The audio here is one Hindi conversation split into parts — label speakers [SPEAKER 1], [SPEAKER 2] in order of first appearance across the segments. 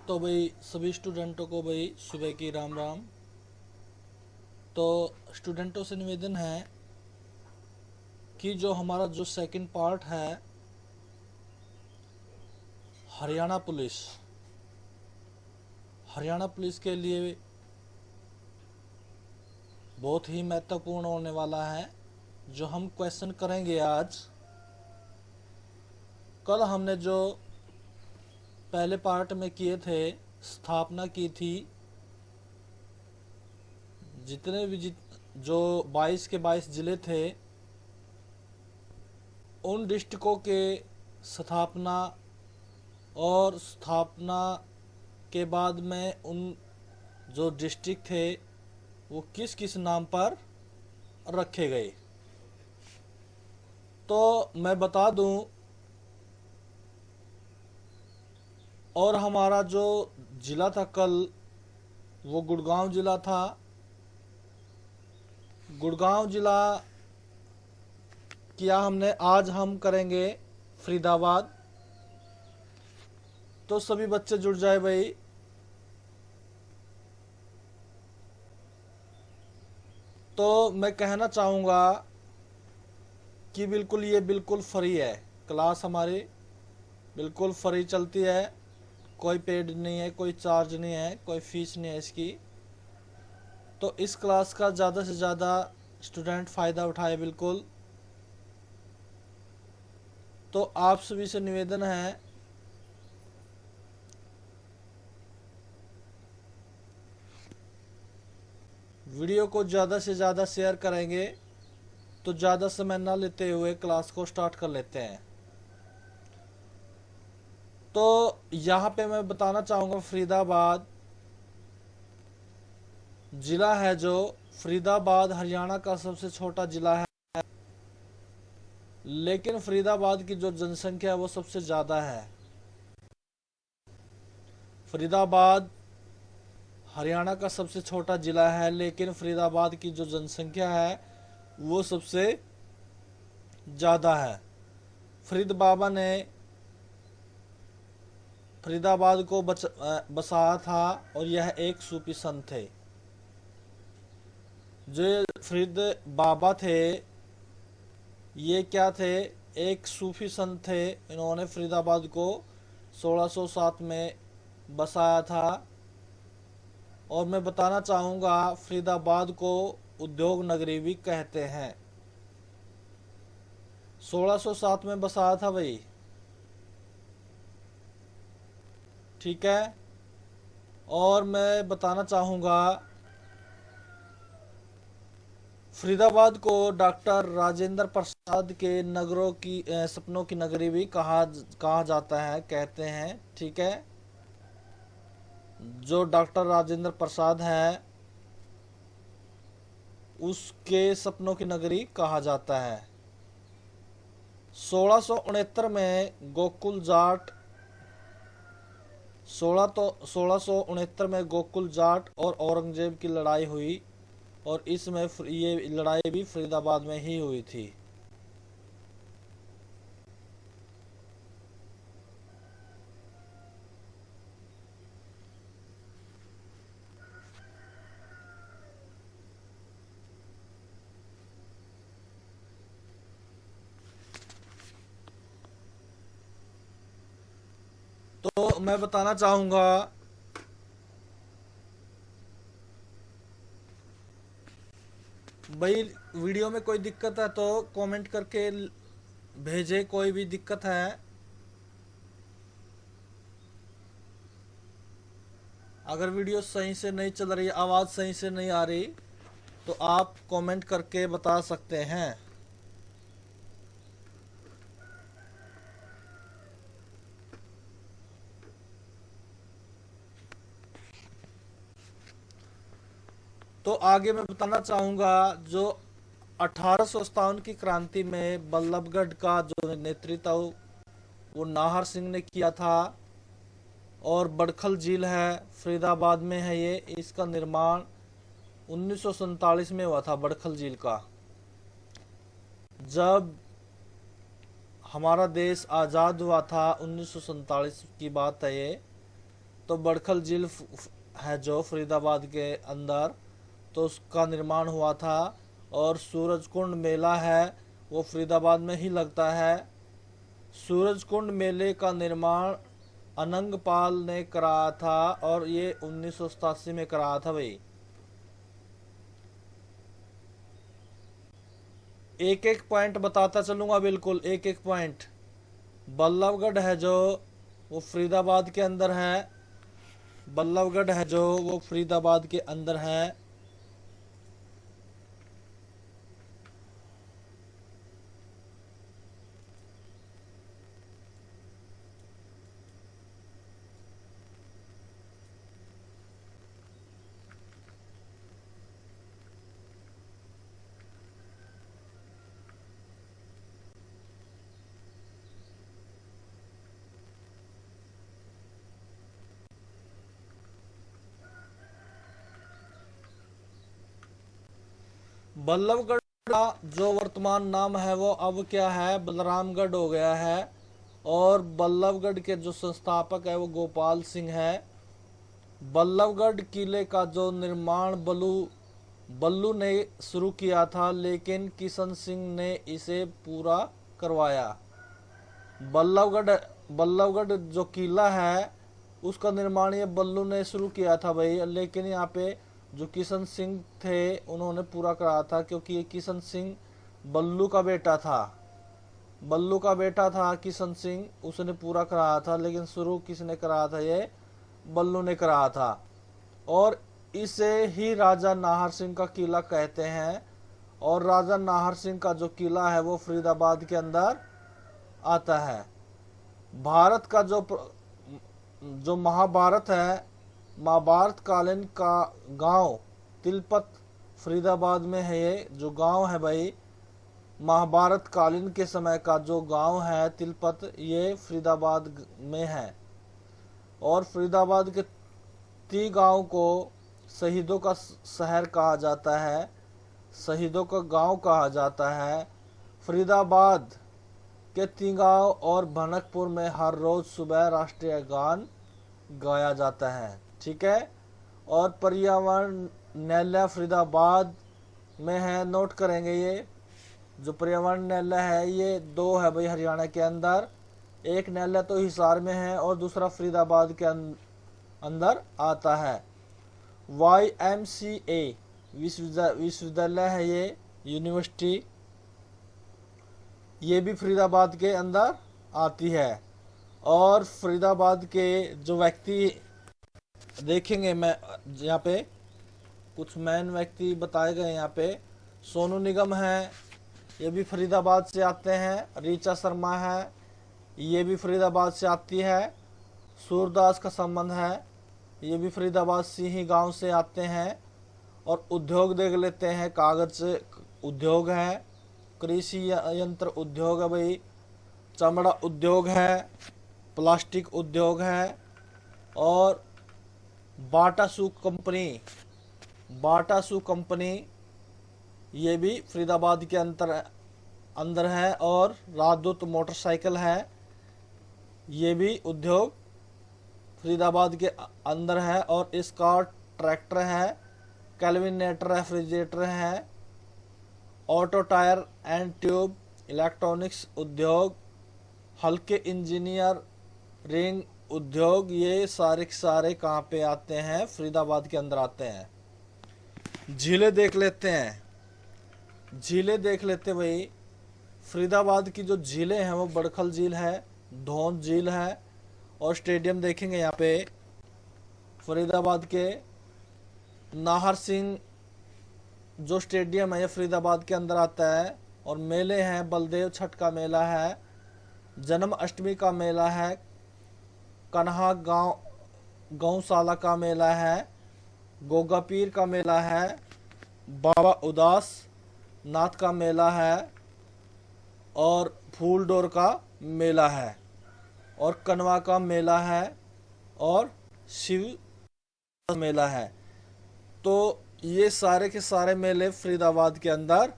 [SPEAKER 1] तो भाई सभी स्टूडेंटों को भाई सुबह की राम राम। तो स्टूडेंटों से निवेदन है कि जो हमारा जो सेकंड पार्ट है हरियाणा पुलिस हरियाणा पुलिस के लिए बहुत ही महत्वपूर्ण होने वाला है। जो हम क्वेश्चन करेंगे आज, कल हमने जो पहले पार्ट में किए थे, स्थापना की थी। जितने भी जो 22 के 22 जिले थे, उन डिस्ट्रिक्टों के स्थापना और स्थापना के बाद में उन जो डिस्ट्रिक्ट थे वो किस किस नाम पर रखे गए। तो मैं बता दूं, और हमारा जो जिला था कल, वो गुड़गांव जिला था। गुड़गांव जिला किया हमने, आज हम करेंगे फरीदाबाद। तो सभी बच्चे जुड़ जाए भाई। तो मैं कहना चाहूँगा कि ये बिल्कुल फ्री है, क्लास हमारी बिल्कुल फ्री चलती है। कोई पेड नहीं है, कोई चार्ज नहीं है, कोई फीस नहीं है इसकी। तो इस क्लास का ज़्यादा से ज़्यादा स्टूडेंट फ़ायदा उठाए बिल्कुल। तो आप सभी से निवेदन है, वीडियो को ज़्यादा से ज़्यादा शेयर करेंगे तो ज़्यादा समय ना लेते हुए क्लास को स्टार्ट कर लेते हैं। तो यहाँ पे मैं बताना चाहूँगा, फरीदाबाद जिला है जो, फरीदाबाद हरियाणा का सबसे छोटा जिला है, लेकिन फरीदाबाद की जो जनसंख्या है वो सबसे ज़्यादा है। फरीदाबाद हरियाणा का सबसे छोटा जिला है, लेकिन फरीदाबाद की जो जनसंख्या है वो सबसे ज़्यादा है। फरीद बाबा ने फरीदाबाद को बसाया था और यह एक सूफी संत थे। जो फरीद बाबा थे, ये क्या थे? एक सूफी संत थे। इन्होंने फरीदाबाद को 1607 में बसाया था। और मैं बताना चाहूँगा, फरीदाबाद को उद्योग नगरी भी कहते हैं। 1607 में बसाया था भाई, ठीक है। और मैं बताना चाहूँगा, फरीदाबाद को डॉक्टर राजेंद्र प्रसाद के नगरों की सपनों की नगरी भी कहा जाता है, कहते हैं, ठीक है। जो डॉक्टर राजेंद्र प्रसाद है उसके सपनों की नगरी कहा जाता है। 1669 में गोकुल जाट 1669 में गोकुल जाट और औरंगजेब की लड़ाई हुई, और इसमें ये लड़ाई भी फरीदाबाद में ही हुई थी। तो मैं बताना चाहूँगा, भाई वीडियो में कोई दिक्कत है तो कमेंट करके भेजे, कोई भी दिक्कत है। अगर वीडियो सही से नहीं चल रही, आवाज़ सही से नहीं आ रही, तो आप कमेंट करके बता सकते हैं। तो आगे मैं बताना चाहूँगा, जो 1857 की क्रांति में बल्लभगढ़ का जो नेतृत्व वो नाहर सिंह ने किया था। और बड़खल झील है, फरीदाबाद में है ये। इसका निर्माण 1947 में हुआ था, बड़खल झील का। जब हमारा देश आज़ाद हुआ था, 1947 की बात है ये। तो बड़खल झील है जो फरीदाबाद के अंदर, तो उसका निर्माण हुआ था। और सूरजकुंड मेला है वो फरीदाबाद में ही लगता है। सूरजकुंड मेले का निर्माण अनंगपाल ने कराया था और ये 1987 में कराया था भाई। एक एक पॉइंट बताता चलूंगा, बिल्कुल एक एक पॉइंट। बल्लभगढ़ है जो वो फरीदाबाद के अंदर है। बल्लभगढ़ है जो वो फरीदाबाद के अंदर है। बल्लभगढ़ का जो वर्तमान नाम है वो अब क्या है, बलरामगढ़ हो गया है। और बल्लभगढ़ के जो संस्थापक है वो गोपाल सिंह है। बल्लभगढ़ किले का जो निर्माण बल्लू ने शुरू किया था, लेकिन किशन सिंह ने इसे पूरा करवाया। बल्लभगढ़ जो किला है उसका निर्माण ये बल्लू ने शुरू किया था भाई, लेकिन यहाँ पे जो किशन सिंह थे उन्होंने पूरा कराया था, क्योंकि ये किशन सिंह बल्लू का बेटा था। बल्लू का बेटा था किशन सिंह, उसने पूरा कराया था, लेकिन शुरू किसने कराया था, ये बल्लू ने कराया था। और इसे ही राजा नाहर सिंह का किला कहते हैं। और राजा नाहर सिंह का जो किला है वो फरीदाबाद के अंदर आता है। भारत का जो महाभारत है, महाभारत कालीन का गांव तिलपत फरीदाबाद में है। ये जो गांव है भाई, महाभारत कालीन के समय का जो गांव है तिलपत, ये फरीदाबाद में है। और फरीदाबाद के 30 गांव को शहीदों का शहर कहा जाता है, शहीदों का गांव कहा जाता है। फरीदाबाद के 30 गांव और भनकपुर में हर रोज सुबह राष्ट्रीय गान गाया जाता है। ठीक है। और पर्यावरण न्यायालय फरीदाबाद में है, नोट करेंगे। ये जो पर्यावरण न्यायालय है ये 2 है भाई हरियाणा के अंदर। एक न्यायालय तो हिसार में है और दूसरा फरीदाबाद के अंदर आता है। YMCA विश्वविद्यालय है ये, यूनिवर्सिटी, ये भी फरीदाबाद के अंदर आती है। और फरीदाबाद के जो व्यक्ति देखेंगे, मैं यहाँ पे कुछ मेन व्यक्ति बताए गए। यहाँ पे सोनू निगम है, ये भी फरीदाबाद से आते हैं। ऋचा शर्मा है, ये भी फरीदाबाद से आती है। सूरदास का संबंध है, ये भी फरीदाबाद से ही गांव से आते हैं। और उद्योग देख लेते हैं, कागज उद्योग है, कृषि यंत्र उद्योग है भाई, चमड़ा उद्योग है, प्लास्टिक उद्योग है। और बाटासू कंपनी ये भी फरीदाबाद के अंदर है। और राजदूत मोटरसाइकिल है, ये भी उद्योग फरीदाबाद के अंदर है। और इसका ट्रैक्टर है, कैलविनेटर रेफ्रिजरेटर है, auto tyre and tube, electronics उद्योग, हल्के इंजीनियरिंग उद्योग, ये सारे के सारे कहाँ पे आते हैं, फरीदाबाद के अंदर आते हैं। झीलें देख लेते हैं, भाई। फरीदाबाद की जो झीलें हैं वो बड़खल झील है, धौंस झील है। और स्टेडियम देखेंगे यहाँ पे फरीदाबाद के नाहर सिंह जो स्टेडियम है ये फरीदाबाद के अंदर आता है। और मेले हैं, बलदेव छठ का मेला है, जन्माष्टमी का मेला है, कन्हा गौशाला का मेला है, गोगा पीर का मेला है, बाबा उदास नाथ का मेला है, और फूलडोर का मेला है, और कनवा का मेला है, और शिव मेला है। तो ये सारे के सारे मेले फरीदाबाद के अंदर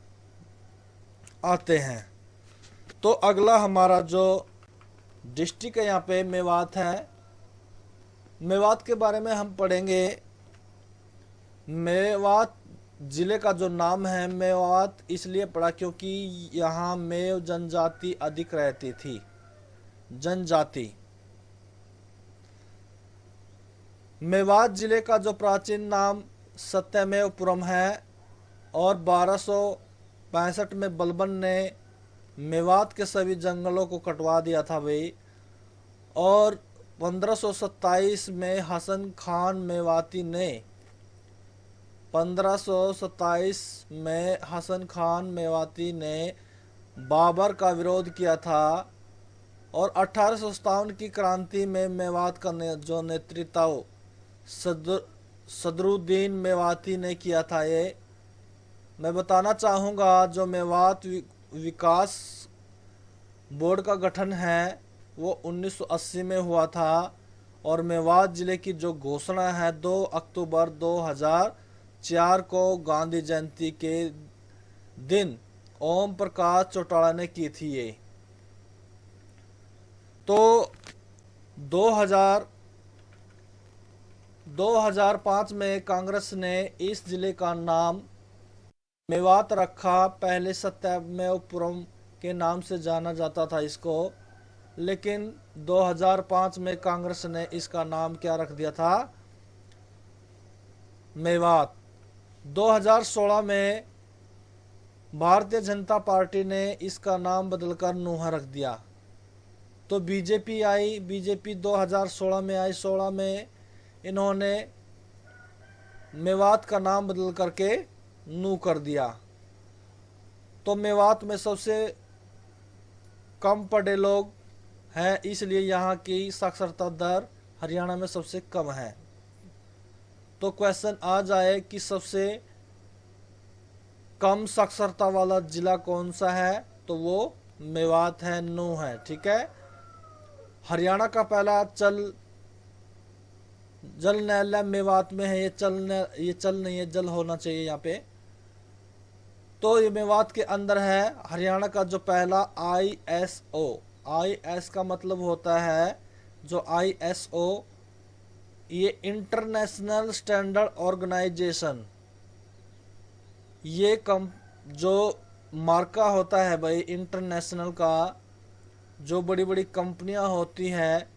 [SPEAKER 1] आते हैं। तो अगला हमारा जो डिस्ट्रिक्ट है यहाँ पे मेवात है। मेवात के बारे में हम पढ़ेंगे। मेवात जिले का जो नाम है मेवात इसलिए पड़ा क्योंकि यहाँ मेव जनजाति अधिक रहती थी। जनजाति। मेवात जिले का जो प्राचीन नाम सत्यमेवपुरम है और 1265 में बलबन ने मेवात के सभी जंगलों को कटवा दिया था भाई। और 1527 में हसन खान मेवाती ने 1527 में हसन खान मेवाती ने बाबर का विरोध किया था और 1857 की क्रांति में मेवात का जो नेतृत्व सदरुद्दीन मेवाती ने किया था। ये मैं बताना चाहूँगा, जो मेवात विकास बोर्ड का गठन है वो 1980 में हुआ था और मेवात जिले की जो घोषणा है 2 अक्टूबर 2004 को गांधी जयंती के दिन ओम प्रकाश चौटाला ने की थी। ये तो 2005 में कांग्रेस ने इस जिले का नाम मेवात रखा। पहले सत्यमेवपुरम के नाम से जाना जाता था इसको, लेकिन 2005 में कांग्रेस ने इसका नाम क्या रख दिया था, मेवात। 2016 में भारतीय जनता पार्टी ने इसका नाम बदलकर नूंह रख दिया। तो बीजेपी आई, बीजेपी 2016 में आई। 16 में इन्होंने मेवात का नाम बदल करके नू कर दिया। तो मेवात में सबसे कम पढ़े लोग हैं, इसलिए यहाँ की साक्षरता दर हरियाणा में सबसे कम है। तो क्वेश्चन आ जाए कि सबसे कम साक्षरता वाला जिला कौन सा है, तो वो मेवात है, नू है। ठीक है। हरियाणा का पहला जल न्यायालय मेवात में है। ये चल नहीं है, जल होना चाहिए यहाँ पे। तो ये मेवात के अंदर है। हरियाणा का जो पहला ISO, IS का मतलब होता है जो ISO, ये इंटरनेशनल स्टैंडर्ड ऑर्गेनाइजेशन, ये जो मार्का होता है भाई इंटरनेशनल का, जो बड़ी बड़ी कंपनियां होती हैं,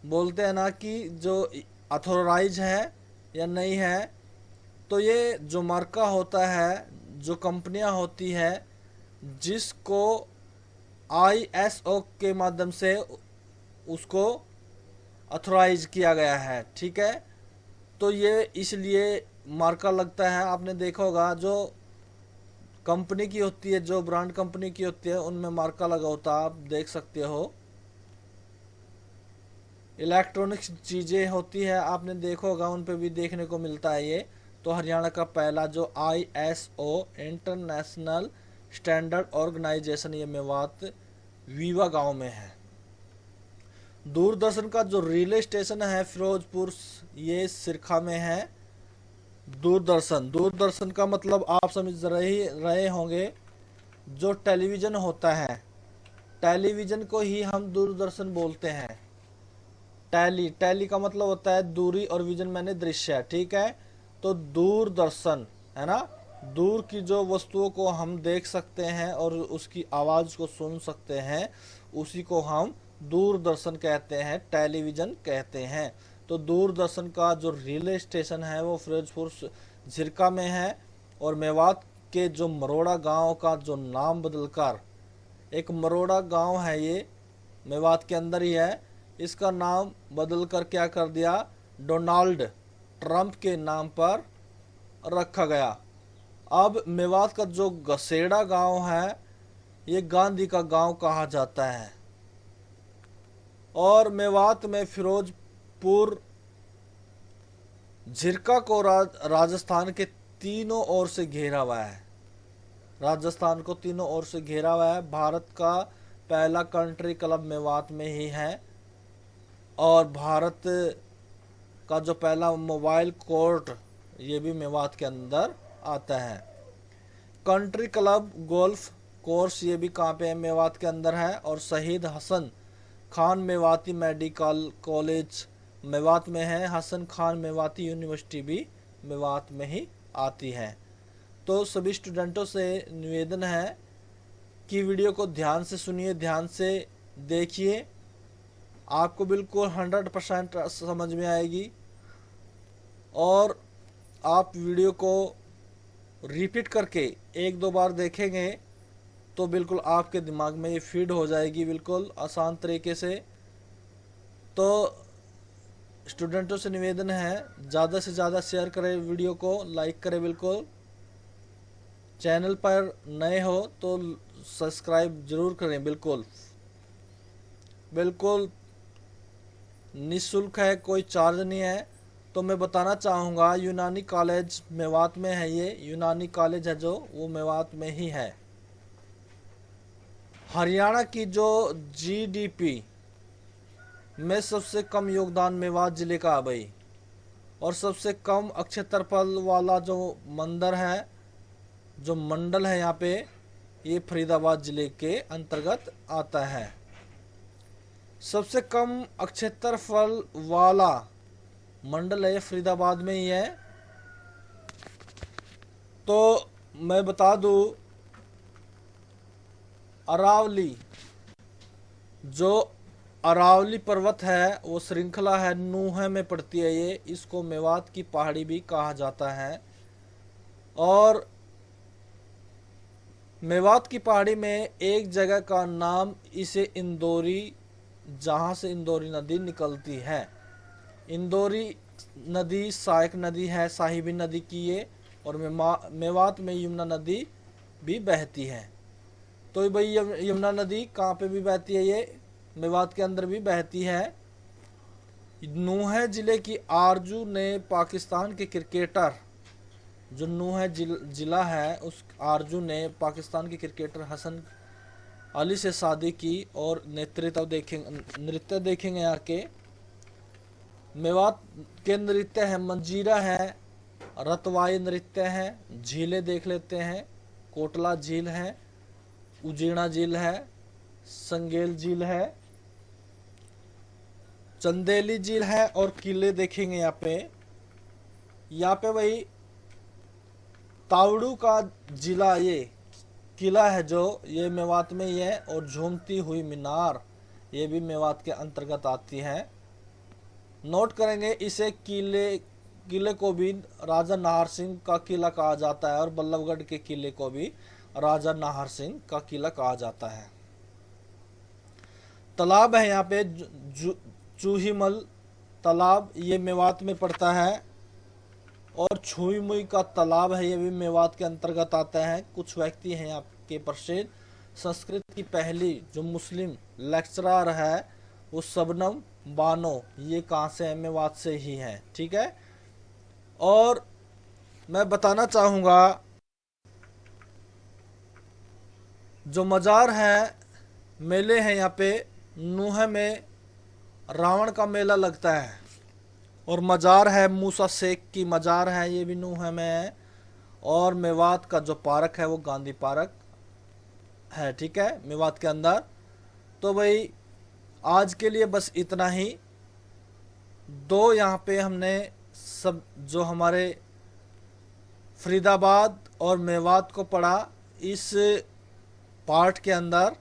[SPEAKER 1] बोलते हैं ना कि जो अथोराइज है या नहीं है, तो ये जो मार्का होता है, जो कंपनियां होती है, जिसको ISO के माध्यम से उसको अथोराइज किया गया है। ठीक है। तो ये इसलिए मार्का लगता है। आपने देखा होगा जो कंपनी की होती है, जो ब्रांड कंपनी की होती है, उनमें मार्का लगा होता है, आप देख सकते हो। इलेक्ट्रॉनिक्स चीज़ें होती है, आपने देखा होगा, उन पे भी देखने को मिलता है ये। तो हरियाणा का पहला जो ISO इंटरनेशनल स्टैंडर्ड ऑर्गेनाइजेशन, ये मेवात वीवा गांव में है। दूरदर्शन का जो रिले स्टेशन है फिरोजपुर, ये सिरखा में है। दूरदर्शन का मतलब आप समझ रहे होंगे, जो टेलीविज़न होता है, टेलीविज़न को ही हम दूरदर्शन बोलते हैं। टैली का मतलब होता है दूरी और विजन मैंने दृश्य। ठीक है। तो दूरदर्शन है ना, दूर की जो वस्तुओं को हम देख सकते हैं और उसकी आवाज़ को सुन सकते हैं, उसी को हम दूरदर्शन कहते हैं, टेलीविज़न कहते हैं। तो दूरदर्शन का जो रिले स्टेशन है वो फिरोजपुर झिरका में है। और मेवात के जो मरोड़ा गांव का जो नाम बदलकर, एक मरोड़ा गांव है ये मेवात के अंदर ही है, इसका नाम बदलकर क्या कर दिया, डोनाल्ड ट्रंप के नाम पर रखा गया। अब मेवात का जो गसेड़ा गांव है, ये गांधी का गांव कहा जाता है। और मेवात में फिरोजपुर झिरका को राजस्थान के तीनों ओर से घेरा हुआ है। राजस्थान को तीनों ओर से घेरा हुआ है। भारत का पहला कंट्री क्लब मेवात में ही है। और भारत का जो पहला मोबाइल कोर्ट, ये भी मेवात के अंदर आता है। कंट्री क्लब गोल्फ कोर्स, ये भी कहाँ पे है, मेवात के अंदर है। और शहीद हसन खान मेवाती मेडिकल कॉलेज मेवात में है, हसन खान मेवाती यूनिवर्सिटी भी मेवात में ही आती है। तो सभी स्टूडेंटों से निवेदन है कि वीडियो को ध्यान से सुनिए, ध्यान से देखिए, आपको बिल्कुल 100% समझ में आएगी। और आप वीडियो को रिपीट करके 1-2 बार देखेंगे तो बिल्कुल आपके दिमाग में ये फीड हो जाएगी बिल्कुल आसान तरीके से। तो स्टूडेंटों से निवेदन है ज़्यादा से ज़्यादा शेयर करें वीडियो को, लाइक करें बिल्कुल। चैनल पर नए हो तो सब्सक्राइब जरूर करें बिल्कुल। बिल्कुल निःशुल्क है, कोई चार्ज नहीं है। तो मैं बताना चाहूँगा यूनानी कॉलेज मेवात में है, ये यूनानी कॉलेज है जो वो मेवात में ही है। हरियाणा की जो जीडीपी में सबसे कम योगदान मेवात जिले का है भाई। और सबसे कम क्षेत्रफल वाला जो मंदिर है, जो मंडल है यहाँ पे, ये फरीदाबाद जिले के अंतर्गत आता है। सबसे कम क्षेत्रफल वाला मंडल है फरीदाबाद में ही है। तो मैं बता दूं अरावली, जो अरावली पर्वत है वो श्रृंखला है, नूहे में पड़ती है ये। इसको मेवात की पहाड़ी भी कहा जाता है। और मेवात की पहाड़ी में एक जगह का नाम इसे इंदौरी, जहाँ से इंदौरी नदी निकलती है। इंदौरी नदी सहायक नदी है साहिबी नदी की ये। और मेवात में यमुना नदी भी बहती है। तो भाई यमुना नदी कहाँ पे भी बहती है, ये मेवात के अंदर भी बहती है। नूंह जिले की आरजू ने पाकिस्तान के क्रिकेटर, जो नूंह जिला है उस आरजू ने पाकिस्तान के क्रिकेटर हसन अली से शादी की। और नृत्य देखेंगे यहाँ के। मेवात के नृत्य है मंजीरा है, रतवाई नृत्य है। झीलें देख लेते हैं, कोटला झील है, उजीना झील है, संगेल झील है, चंदेली झील है। और किले देखेंगे यहाँ पे वही तावड़ू का जिला, ये किला है जो ये मेवात में ही है। और झूमती हुई मीनार ये भी मेवात के अंतर्गत आती है। नोट करेंगे इसे किले को भी राजा नाहर सिंह का किला कहा जाता है। और बल्लभगढ़ के किले को भी राजा नाहर सिंह का किला कहा जाता है। तालाब है यहाँ पे चूहीमल तालाब, ये मेवात में पड़ता है। और छुईमुई का तालाब है, ये भी मेवात के अंतर्गत आता है। कुछ व्यक्ति हैं यहाँ के प्रसिद्ध। संस्कृत की पहली जो मुस्लिम लेक्चरर है वो शबनम बानो, ये कहाँ से है, मेवात से ही है। ठीक है। और मैं बताना चाहूँगा जो मज़ार है, मेले हैं यहाँ पे। नूंह में रावण का मेला लगता है। और मज़ार है मूसा शेख की मज़ार है, ये भी नूंह में है। और मेवात का जो पार्क है वो गांधी पार्क है। ठीक है, मेवात के अंदर। तो भाई आज के लिए बस इतना ही। दो यहाँ पे हमने सब जो हमारे फरीदाबाद और मेवात को पढ़ा इस पार्ट के अंदर।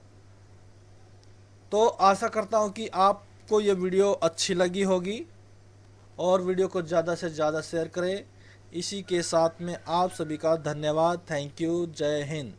[SPEAKER 1] तो आशा करता हूँ कि आपको ये वीडियो अच्छी लगी होगी। और वीडियो को ज़्यादा से ज़्यादा शेयर करें। इसी के साथ में आप सभी का धन्यवाद। Thank you. जय हिंद।